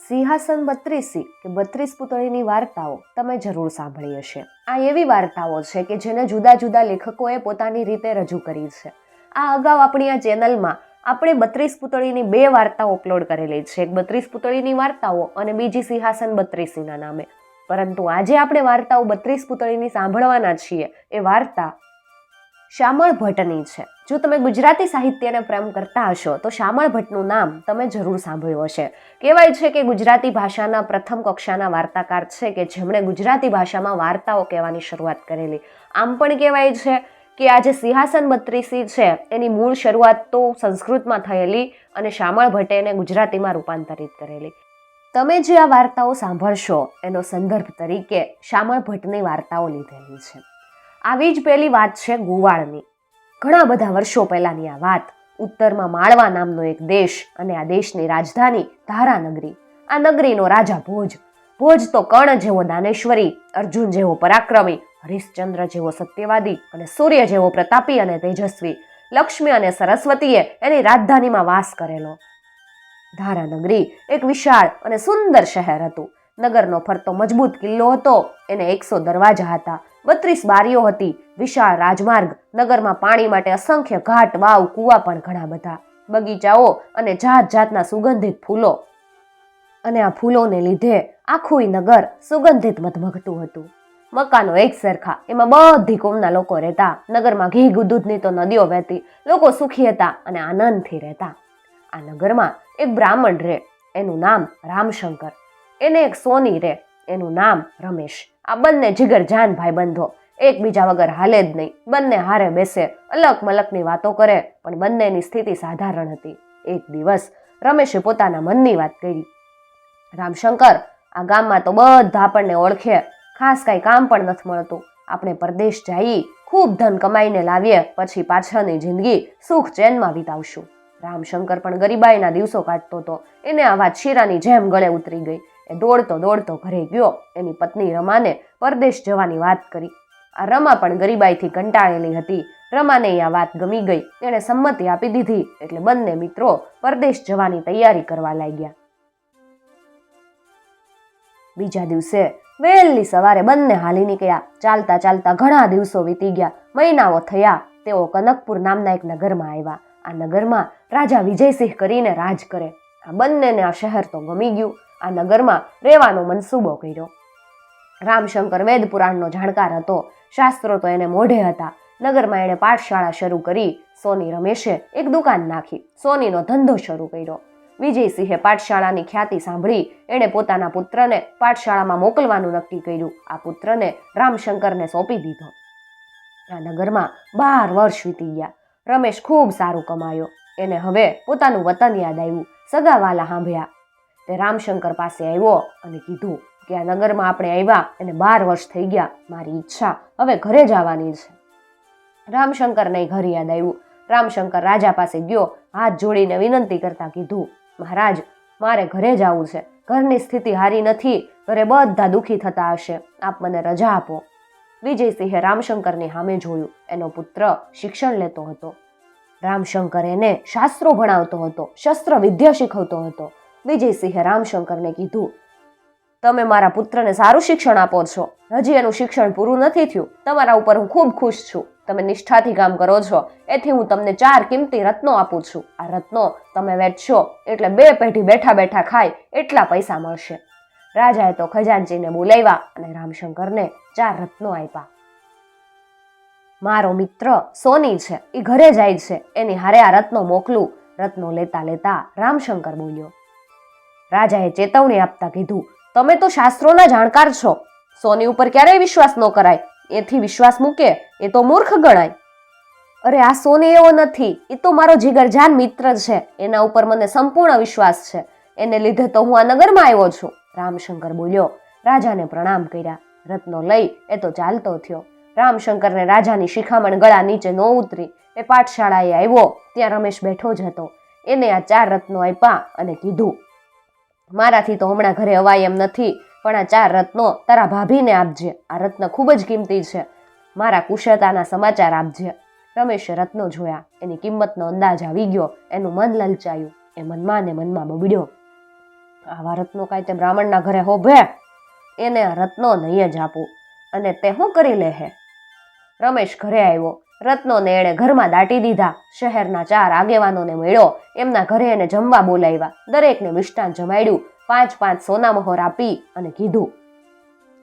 સિંહાસન 32 કે 32 પૂતળીની વાર્તાઓ તમે જરૂર સાંભળી હશે. આ એવી વાર્તાઓ છે કે જેને જુદા જુદા લેખકોએ પોતાની રીતે રજૂ કરી છે. આ અગાઉ આપણી આ ચેનલમાં આપણે 32 પૂતળીની 2 વાર્તાઓ અપલોડ કરેલી છે. એક 32 પૂતળીની વાર્તાઓ અને બીજી સિંહાસન 32 ના નામે. પરંતુ આજે આપણે વાર્તાઓ 32 પૂતળીની સાંભળવાના છીએ. એ વાર્તા શામળ ભટ્ટની છે. જો તમે ગુજરાતી સાહિત્યને પ્રેમ કરતા હશો તો શામળ ભટ્ટનું નામ તમે જરૂર સાંભળ્યું હશે. કહેવાય છે કે ગુજરાતી ભાષાના પ્રથમ કક્ષાના વાર્તાકાર છે કે જેમણે ગુજરાતી ભાષામાં વાર્તાઓ કહેવાની શરૂઆત કરેલી. આમ પણ કહેવાય છે કે આ જે સિંહાસન 32 છે એની મૂળ શરૂઆત તો સંસ્કૃતમાં થયેલી અને શામળ ભટ્ટે એને ગુજરાતીમાં રૂપાંતરિત કરેલી. તમે જે આ વાર્તાઓ સાંભળશો એનો સંદર્ભ તરીકે શામળ ભટ્ટની વાર્તાઓ લીધેલી છે. આવી જ પહેલી વાત છે ગોવાળની. ઘણા બધા વર્ષો પહેલાની આ વાત. ઉત્તરમાં માળવા નામનો એક દેશ અને આ દેશની રાજધાની ધારાનગરી. આ નગરીનો રાજા ભોજ. ભોજ તો કર્ણ જેવો દાનેશ્વરી, અર્જુન જેવો પરાક્રમી, હરિશ્ચંદ્ર જેવો સત્યવાદી અને સૂર્ય જેવો પ્રતાપી અને તેજસ્વી. લક્ષ્મી અને સરસ્વતીએ એની રાજધાનીમાં વાસ કરેલો. ધારાનગરી એક વિશાળ અને સુંદર શહેર હતું. નગરનો ફરતો મજબૂત કિલ્લો હતો. એને 100 દરવાજા હતા, 32 બારીઓ હતી, વિશાળ રાજમાર્ગ, નગરમાં પાણી માટે અસંખ્ય ઘાટ, વાવ, કૂવા પણ ઘણા બધા, બગીચાઓ અને જાત જાતના સુગંધિત ફૂલો. અને આ ફૂલોને લીધે આખું નગર સુગંધિત મધમગતું હતું. મકાનો એક સરખા, એમાં બધી કોમના લોકો રહેતા. નગરમાં ઘી દૂધની તો નદીઓ વહેતી. લોકો સુખી હતા અને આનંદથી રહેતા. આ નગરમાં એક બ્રાહ્મણ રહે, એનું નામ રામશંકર. એને એક સોની રહે, એનું નામ રમેશ. આ બંને જીગરજાન ભાઈબંધો. એકબીજા વગર હાલે જ નહીં. બંને હારે બેસે, અલક મલકની વાતો કરે, પણ બંનેની સ્થિતિ સાધારણ હતી. એક દિવસ રમેશે પોતાના મનની વાત કરી. રામશંકર, આ ગામમાં તો બધા આપણને ઓળખે, ખાસ કાંઈ કામ પણ નથી મળતું. આપણે પરદેશ જઈએ, ખૂબ ધન કમાઈને લાવીએ, પછી પાછળની જિંદગી સુખ ચેનમાં વિતાવશું. રામશંકર પણ ગરીબાઈના દિવસો કાઢતો હતો. એને આ વાત શીરાની જેમ ગળે ઉતરી ગઈ. એ દોડતો દોડતો ઘરે ગયો. એની પત્ની રમાને પરદેશ જવાની વાત કરી. આ રમા પણ ગરીબાઈથી કંટાળેલી હતી. રમાને આ વાત ગમી ગઈ. એણે સંમતિ આપી દીધી. એટલે બંને મિત્રો પરદેશ જવાની તૈયારી કરવા લાગ્યા. બીજા દિવસે વહેલી સવારે બંને હાલી નીકળ્યા. ચાલતા ચાલતા ઘણા દિવસો વીતી ગયા. મહિનાઓ થયા. તેઓ કનકપુર નામના એક નગરમાં આવ્યા. આ નગરમાં રાજા વિજયસિંહ કરીને રાજ કરે. આ બંનેને આ શહેર તો ગમી ગયું. આ નગરમાં રહેવાનો મનસૂબો કર્યો. રામશંકર વેદ પુરાણનો જાણકાર હતો. શાસ્ત્રો તો એને મોઢે હતા. નગરમાં એણે પાઠશાળા શરૂ કરી. સોની રમેશે એક દુકાન નાખી. સોનીનો ધંધો શરૂ કર્યો. વિજયસિંહે પાઠશાળાની ખ્યાતિ સાંભળી. એણે પોતાના પુત્રને પાઠશાળામાં મોકલવાનું નક્કી કર્યું. આ પુત્રને રામશંકરને સોંપી દીધો. આ નગરમાં 12 વર્ષ વીતી ગયા. રમેશ ખૂબ સારું કમાયો. એને હવે પોતાનું વતન યાદ આવ્યું. સગાવાલા સાંભળ્યા. તે રામશંકર પાસે આવ્યો અને કીધું કે આ નગરમાં આપણે આવ્યા એને 12 વર્ષ થઈ ગયા. મારી ઈચ્છા હવે ઘરે જવાની છે. રામશંકરને ઘર યાદ આવ્યું. રામશંકર રાજા પાસે ગયો. હાથ જોડીને વિનંતી કરતા કીધું, મહારાજ, મારે ઘરે જવું છે. ઘરની સ્થિતિ સારી નથી. ઘરે બધા દુઃખી થતા હશે. આપ મને રજા આપો. વિજયસિંહે રામશંકરની સામે જોયું. એનો પુત્ર શિક્ષણ લેતો હતો. રામશંકર એને શાસ્ત્રો ભણાવતો હતો, શસ્ત્ર વિદ્યા શીખવતો હતો. વિજયસિંહે રામશંકરને કીધું, તમે મારા પુત્રને સારું શિક્ષણ આપો છો. હજી એનું શિક્ષણ પૂરું નથી થયું. તમારા ઉપર હું ખૂબ ખુશ છું. તમે નિષ્ઠાથી કામ કરો છો. એથી હું તમને 4 કિંમતી રત્નો આપું છું. આ રત્નો તમે વેચશો એટલે 2 પેઢી બેઠા બેઠા ખાય એટલા પૈસા મળશે. રાજાએ તો ખજાનચીને બોલાવ્યા અને રામશંકરને 4 રત્નો આપ્યા. મારો મિત્ર સોની છે, એ ઘરે જાય છે. એની હારે આ રત્નો મોકલું. રત્નો લેતા લેતા રામશંકર બોલ્યો. રાજાએ ચેતવણી આપતા કીધું, તમે તો શાસ્ત્રોના જાણકાર છો. સોની ઉપર ક્યારેય વિશ્વાસ ન કરાય. એથી વિશ્વાસ મૂકે એ તો મૂર્ખ ગણાય. અરે આ સોની એવો નથી. એ તો મારો જીગરજાન મિત્ર છે. એના ઉપર મને સંપૂર્ણ વિશ્વાસ છે. એને લીધે તો હું આ નગરમાં આવ્યો છું. રામશંકર બોલ્યો. રાજાને પ્રણામ કર્યા. રત્નો લઈ એ તો ચાલતો થયો. રામશંકરને રાજાની શિખામણ ગળા નીચે ન ઉતરી. એ પાઠશાળાએ આવ્યો. ત્યાં રમેશ બેઠો જ હતો. એને આ 4 રત્નો આપ્યા અને કીધું, મારાથી તો હમણાં ઘરે અવાય એમ નથી, પણ આ 4 રત્નો તારા ભાભીને આપજે. આ રત્ન ખૂબ જ કિંમતી છે. મારા કુશળતાના સમાચાર આપજે. રમેશે રત્નો જોયા. એની કિંમતનો અંદાજ આવી ગયો. એનું મન લલચાયું. એ મનમાં ને મનમાં બબડ્યો, આવા રત્નો કાંઈ તે બ્રાહ્મણના ઘરે હોભે, એને આ રત્નો નહીં જ આપું. અને તે શું કરી લે હે? રમેશ ઘરે આવ્યો. રત્નોને એણે ઘરમાં દાટી દીધા. શહેરના 4 આગેવાનોને મળ્યો. એમના ઘરે એને જમવા બોલાવ્યા. દરેકને મિષ્ટાન જમાડ્યું. 5 સોના મહોર આપી અને કીધું,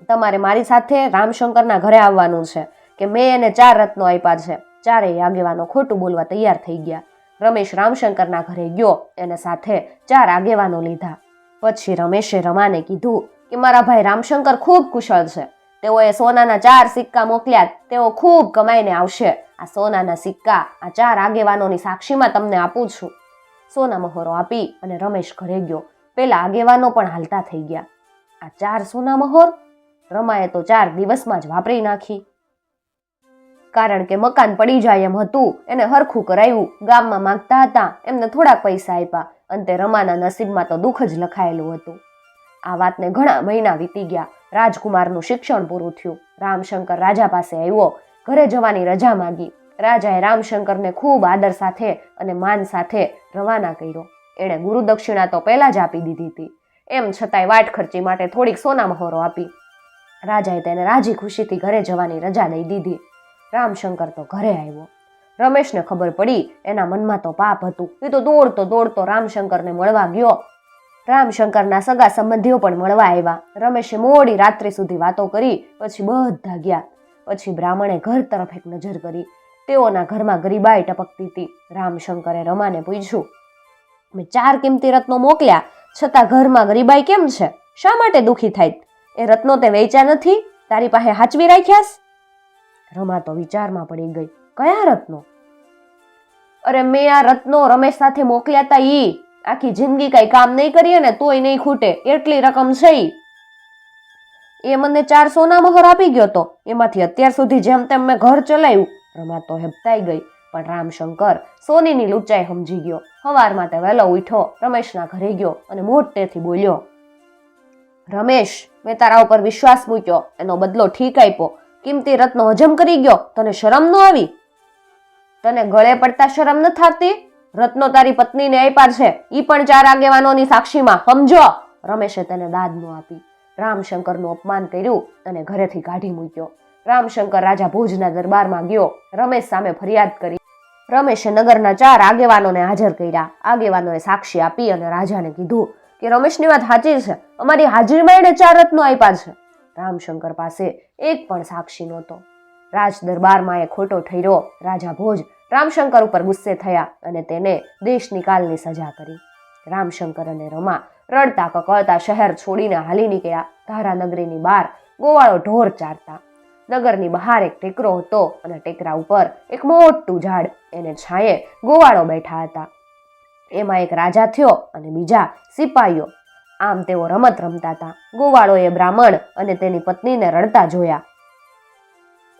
તમારે મારી સાથે રામશંકરના ઘરે આવવાનું છે કે મેં એને 4 રત્નો આપ્યા છે. 4 આગેવાનો ખોટું બોલવા તૈયાર થઈ ગયા. રમેશ રામશંકરના ઘરે ગયો. એને સાથે 4 આગેવાનો લીધા. પછી રમેશે રમાને કીધું કે મારા ભાઈ રામશંકર ખૂબ કુશળ છે. તેઓએ સોનાના 4 સિક્કા મોકલ્યા. તેઓ ખૂબ કમાઈને આવશે. આ સોનાના સિક્કા આ 4 આગેવાનોની સાક્ષીમાં તમને આપું છું. સોના મહોરો આપી અને રમેશ ઘરે ગયો. પેલા આગેવાનો પણ હાલતા થઈ ગયા. આ 4 સોના મહોર રમાએ તો 4 દિવસમાં જ વાપરી નાખી. કારણ કે મકાન પડી જાય એમ હતું. એને હરખું કરાયું. ગામમાં માંગતા હતા એમને થોડાક પૈસા આપ્યા. અંતે રમાના નસીબમાં તો દુઃખ જ લખાયેલું હતું. આ વાતને ઘણા મહિના વીતી ગયા. રાજકુમારનું શિક્ષણ પૂરું થયું. રામશંકર રાજા પાસે આવ્યો. ઘરે જવાની રજા માંગી. રાજાએ રામશંકરને ખૂબ આદર સાથે અને માન સાથે રવાના કર્યો. એણે ગુરુદક્ષિણા તો પહેલા જ આપી દીધી હતી. એમ છતાંય વાટ ખર્ચી માટે થોડીક સોના મહોરો આપી. રાજાએ તેને રાજી ખુશીથી ઘરે જવાની રજા દઈ દીધી. રામશંકર તો ઘરે આવ્યો. રમેશને ખબર પડી. એના મનમાં તો પાપ હતું. એ તો દોડતો રામશંકરને મળવા ગયો. રામશંકરના સગા સંબંધીઓ પણ મળવા આવ્યા. રમેશે મોડી રાત્રિ સુધી વાતો કરી. પછી બધા ગયા. પછી બ્રાહ્મણે ઘર તરફ એક નજર કરી. તેઓના ઘરમાં ગરીબાઈ ટપકતી હતી. રામશંકરે રમાને પૂછ્યું, મેં 4 કિંમતી રત્નો મોકલ્યા છતાં ઘરમાં ગરીબાઈ કેમ છે? શા માટે દુઃખી થાય? એ રત્નો તે વેચ્યા નથી? તારી પાસે હાચવી રાખ્યાસ? રમા તો વિચારમાં પડી ગઈ. કયા રત્નો? અરે મેં આ રત્નો રમેશ સાથે મોકલ્યા હતા. ઈ આખી જિંદગી કઈ કામ નહીં કરીએ ને તોય નહીં ખૂટે એટલી રકમ છે. એ મને 4 સોના મહોર આપી ગયો તો એમાંથી અત્યાર સુધી જેમ તેમ મેં ઘર ચલાવ્યું. રમા તો હેબતાઈ ગઈ. પણ રામશંકર સોનીની લૂંચાઈ સમજી ગયો. સવારમાં તે વહેલો ઉઠ્યો. રમેશના ઘરે ગયો અને મોટેથી બોલ્યો, રમેશ, મેં તારા ઉપર વિશ્વાસ મૂક્યો. એનો બદલો ઠીક આપ્યો. કિંમતી રત્નો હજમ કરી ગયો. તને શરમ ન આવી? તને ગળે પડતા શરમ ન થતી? રત્નો તારી પત્નીને આપ્યા છે. ઈ પણ 4 આગેવાનોની સાક્ષીમાં. સમજો. રમેશે તેને દાદ ન આપી. રામશંકરનું અપમાન કર્યું અને ઘરેથી કાઢી મૂક્યો. રામશંકર રાજા ભોજના દરબારમાં ગયો. રમેશ સામે ફરિયાદ કરી. રમેશે નગરના 4 આગેવાનોને હાજર કર્યા. આગેવાનોએ સાક્ષી આપી અને રાજાને કીધું કે રમેશની વાત સાચી છે. અમારી હાજરીમાં એને 4 રત્નો આપ્યા છે. રામશંકર પાસે એક પણ સાક્ષી નહોતો. રાજ દરબારમાં એ ખોટો ઠર્યો. રાજા ભોજ રામશંકર ઉપર ગુસ્સે થયા અને તેને દેશની કાલની સજા કરી. રામશંકર અને રમા રડતા કકળતા શહેર છોડીને હાલી નીકળ્યા. ધારાનગરીની બહાર ગોવાળો ઢોર ચારતા. નગરની બહાર એક ટેકરો હતો અને ટેકરા ઉપર એક મોટું ઝાડ. એને છાંયે ગોવાળો બેઠા હતા. એમાં એક રાજા થયો અને બીજા સિપાહીઓ. આમ તેઓ રમત રમતા હતા. ગોવાળોએ બ્રાહ્મણ અને તેની પત્નીને રડતા જોયા.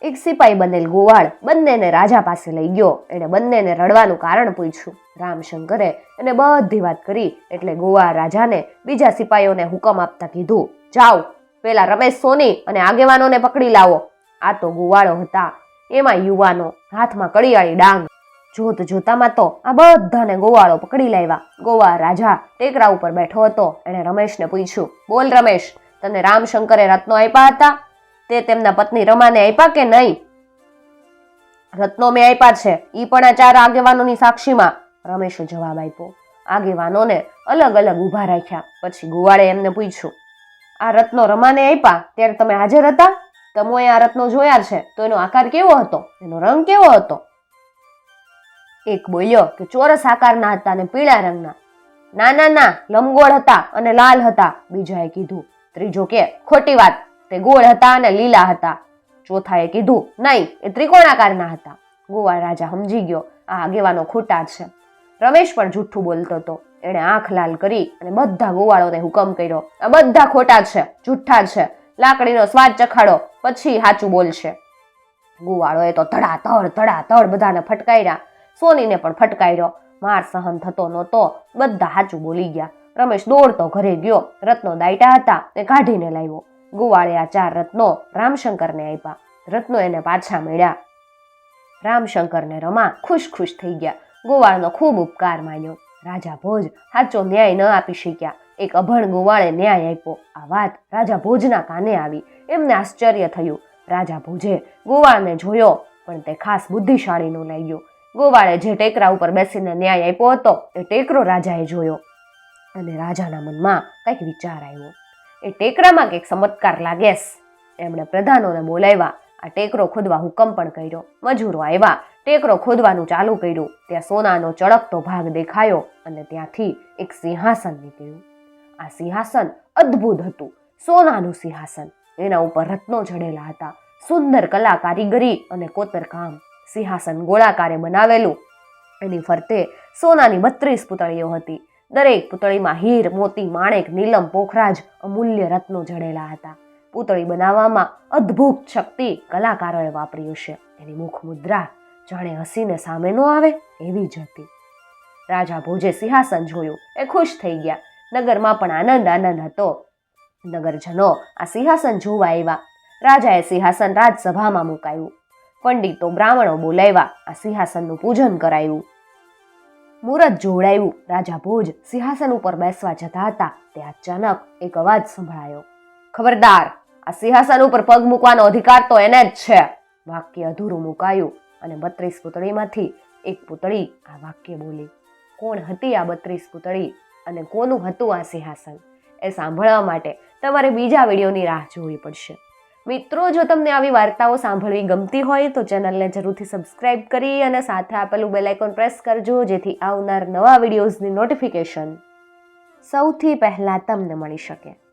એક સિપાહી બનેલ ગોવાળ બંનેને રાજા પાસે લઈ ગયો. એણે બંનેને રડવાનું કારણ પૂછ્યું. રામશંકરે એને બધી વાત કરી. એટલે ગોવાળ રાજાને બીજા સિપાહીઓને હુકમ આપતા કીધું, જાઓ, પેલા રમેશ સોની અને આગેવાનોને પકડી લાવો. આ તો ગોવાળો હતા. એમાં યુવાનો, હાથમાં કડિયાળી ડાંગ. જોત જોતામાં તો આ બધાને ગોવાળો પકડી લાવ્યા. ગોવાળ રાજા ટેકરા ઉપર બેઠો હતો. એણે રમેશને પૂછ્યું, બોલ રમેશ, તને રામશંકરે રત્નો આપ્યા હતા? તે તેમના પત્ની રમાને આપ્યા કે નહીં? રત્નો મેં આપ્યા છે. ઈ પણ આ 4 આગેવાનોની સાક્ષીમાં. રમેશે જવાબ આપ્યો. આગેવાનોને અલગ અલગ ઊભા રાખ્યા. પછી ગોવાળે એમને પૂછ્યું, આ રત્નો રમાને આપ્યા ત્યારે તમે હાજર હતા? તમોએ આ રત્નો જોયા છે તો એનો આકાર કેવો હતો? એનો રંગ કેવો હતો? એક બોલ્યો કે ચોરસ આકારના હતા અને પીળા રંગના. ના, લંબગોળ હતા અને લાલ હતા. બીજાએ કીધું. ત્રીજો કે ખોટી વાત, તે ગોળ હતા અને લીલા હતા. ચોથાએ કીધું, નહીં, એ ત્રિકોણાકારના હતા. ગોવાળ રાજા સમજી ગયો આ આગેવાનો ખોટા છે. રમેશ પણ જૂઠું બોલતો હતો. એણે આંખ લાલ કરી અને બધા ગોવાળોને હુકમ કર્યો, આ બધા ખોટા છે, જૂઠા છે. લાકડીનો સ્વાદ ચખાડો, પછી સાચું બોલશે. ગોવાળોએ તો ધડાધડ બધાને ફટકાર્યા. સોનીને પણ ફટકાર્યો. માર સહન થતો નહોતો. બધા સાચું બોલી ગયા. રમેશ દોડતો ઘરે ગયો. રત્નો દાયટા હતા એ કાઢીને લાવ્યો. ગોવાળે આ 4 રત્નો રામશંકરને આપ્યા. રત્નો એને પાછા મળ્યા. રામશંકરને રમા ખુશ થઈ ગયા. ગોવાળનો ખૂબ ઉપકાર માન્યો. રાજા ભોજ સાચો ન્યાય ન આપી શક્યા. એક અભણ ગોવાળે ન્યાય આપ્યો. આ વાત રાજા ભોજના કાને આવી. એમને આશ્ચર્ય થયું. રાજા ભોજે ગોવાળને જોયો, પણ તે ખાસ બુદ્ધિશાળીનો લાગ્યો. ગોવાળે જે ટેકરા ઉપર બેસીને ન્યાય આપ્યો હતો એ ટેકરો રાજાએ જોયો અને રાજાના મનમાં કંઈક વિચાર આવ્યો. એ ટેકરામાં કંઈક ચમત્કાર લાગેસ. એમણે પ્રધાનોને બોલાવ્યા. આ ટેકરો ખોદવા હુકમ પણ કર્યો. મજૂરો આવ્યા, ટેકરો ખોદવાનું ચાલુ કર્યું. ત્યાં સોનાનો ચળકતો ભાગ દેખાયો અને ત્યાંથી એક સિંહાસન નીકળ્યું. આ સિંહાસન અદ્ભુત હતું, સોનાનું સિંહાસન. એના ઉપર રત્નો જડેલા હતા, સુંદર કલા કારીગરી અને કોતરકામ. સિંહાસન ગોળાકારે બનાવેલું. એની ફરતે સોનાની 32 પૂતળીઓ હતી. દરેક પૂતળીમાં હીર, મોતી, માણેક, નીલમ, પોખરાજ, અમૂલ્ય રત્નો જડેલા હતા. પૂતળી બનાવવામાં અદ્ભુત શક્તિ કલાકારોએ વાપરી હશે. એની મુખ મુદ્રા જાણે હસીને સામે ન આવે એવી જ હતી. રાજા ભોજે સિંહાસન જોયું, એ ખુશ થઈ ગયા. નગરમાં પણ આનંદ હતો. નગરજનો આ સિંહાસન જોવા આવ્યા. રાજાએ સિંહાસન રાજસભામાં મુકાયું. પંડિતો, બ્રાહ્મણો બોલાવ્યા. આ સિંહાસનનું પૂજન કરાયું, મુહૂર્ત જોડાયું. રાજા ભોજ સિંહાસન ઉપર બેસવા જતા હતા તે અચાનક એક અવાજ સંભળાયો. ખબરદાર, આ સિંહાસન ઉપર પગ મૂકવાનો અધિકાર તો એને જ છે. વાક્ય અધૂરું મુકાયું અને 32 પૂતળીમાંથી એક પૂતળી આ વાક્ય બોલી. કોણ હતી આ 32 પૂતળી અને કોનું હતું આ સિંહાસન, એ સાંભળવા માટે તમારે બીજા વિડીયોની રાહ જોવી પડશે. મિત્રો, જો તમને આવી વાર્તાઓ સાંભળવી ગમતી હોય તો ચેનલને જરૂરથી સબસ્ક્રાઇબ કરી અને સાથે આપેલું બેલ આઇકોન પ્રેસ કરજો, જેથી આવનાર નવા વિડીયોઝની નોટિફિકેશન સૌથી પહેલાં તમને મળી શકે.